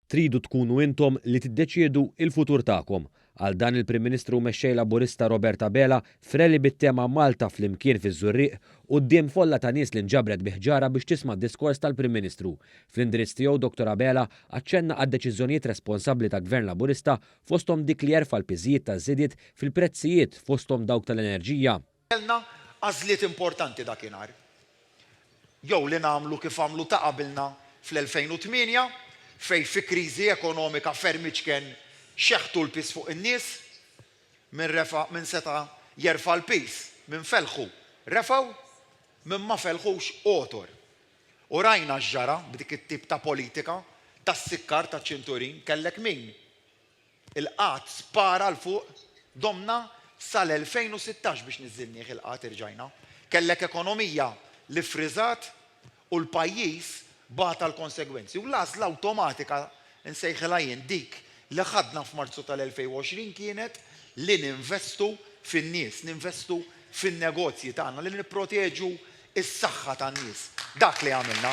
Tridu tkunu intom li tiddeċiedu il-futur tagħkom. Għal dan il-Prim Ministru mexxej Laburista Robert Abela freli bit-tema Malta flimkien fiż-Żurriq quddiem folla ta' nies li nġabret biħġara biex tisma' d-diskors tal-Prim Ministru. Fl-indirizz tiegħu Dr. Abela aċċenna għad-deċiżjonijiet responsabbli ta' Gvern Laburista fosthom dik li jerfa' l-piżijiet taż-żidiet fil-prezzijiet fosthom dawk tal-enerġija. Kellna għażliet importanti dakinhar. Jew li nagħmlu kif għamlu ta' qabilna fl-2008 fej fi kriżi ekonomika fermiċken xeħtu l-pis fuq in-nies minn seta jerfa' l-pis minn felħu refaw minn ma felħux otor. U rajna ġara b'dik it-tip ta' politika tas-sikkar ta' ċinturin kellek min il-qatt spara l fuq domna sal-2016 biex niżilnieh il-qatt irġajna. Kellek ekonomija li friżat u l-pajjiż bata l-konsegwenzi. U l-għażla awtomatika nsejħilha jien dik li ħadna f'Marzu tal-2020 kienet li ninvestu fin-nies, ninvestu fin-negozji tagħna, li nipproteġu is-saħħa tan-nies. Dak li għamilna.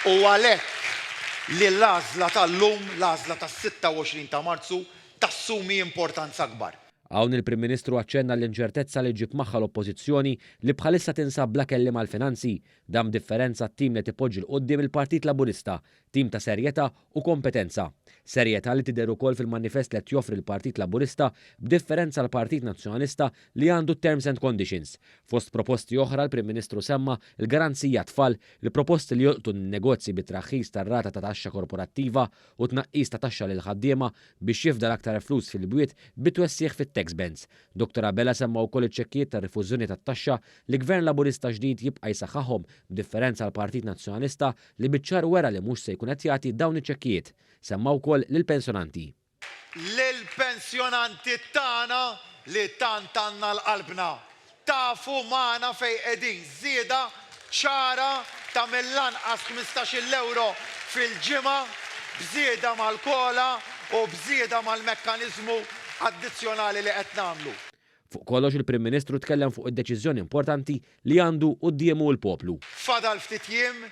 U għalhekk li l-għażla tal-lum, l-għażla tas-26 ta' Marzu tassumi importanza akbar. Hawn il-Prim Ministru aċċenna l-inċertezza li ġib magħha l-Oppożizzjoni li bħalissa tinsab bla kelli mal-finanzi dam differenza t-tim li tipoġġi l-qoddim il-Partit Laburista, tim ta' serjetà u kompetenza. Serjetà li tidher ukoll fil-manifest li qed joffri l-Partit Laburista b'differenza l-Partit Nazzjonalista li għandu terms and conditions. Fost proposti oħra l-Prim Ministru semma l-garanzija tfal li proposti li joqtu n-negozji bit-traħħis tar-rata ta' taxxa korporattiva u tnaqqis ta' taxxa lil ħaddiema biex jifdal aktar flus fil-bwiet bitwessieħ fit-tax bans. Dr. Abela semma wkoll iċ-ċekkijiet ta' rifużjoni tat-taxxa li Gvern Laburista ġdid jibqa' jsaħħaħhom b'differenza l-Partit Nazzjonalista li biċ-ċar wera li mhux se jkun qed jagħti dawn iċ-ċekkijiet. Semma wkoll lill-pensjonanti. Lill-pensjonanti tagħna li tant għandna l-qalbna. Tafu magħna fejn qegħdin żieda ċara ta' mill-anqas 15 euro fil-ġimgħa bżieda mal-kola u bżieda mal-mekkaniżmu addizzjonali li qed nagħmlu. Fuq kollox il-Prim Ministru tkellem fuq id-deċiżjoni importanti li għandu qudiemu l-poplu. Fadal ftit jiem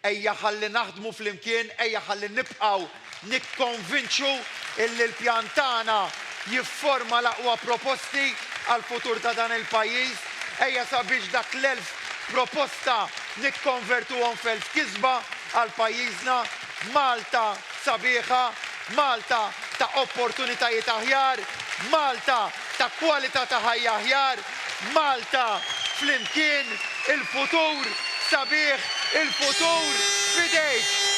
ejja ħalli naħdmu flimkien, ejja ħalli nibqgħu nikkonvinċu illi l-pjan tagħna jifforma l-aqwa proposti għal futur ta' dan il-pajjiż, ejja sabiex dak l-1000 proposta nikkonvertuhom f'elf kisba għal pajjiżna. Malta sabiħa, Malta ta' opportunitajiet aħjar, Malta ta' kwalità ta' ħajja aħjar, Malta flimkien il-futur sabiħ, il-futur fidejk.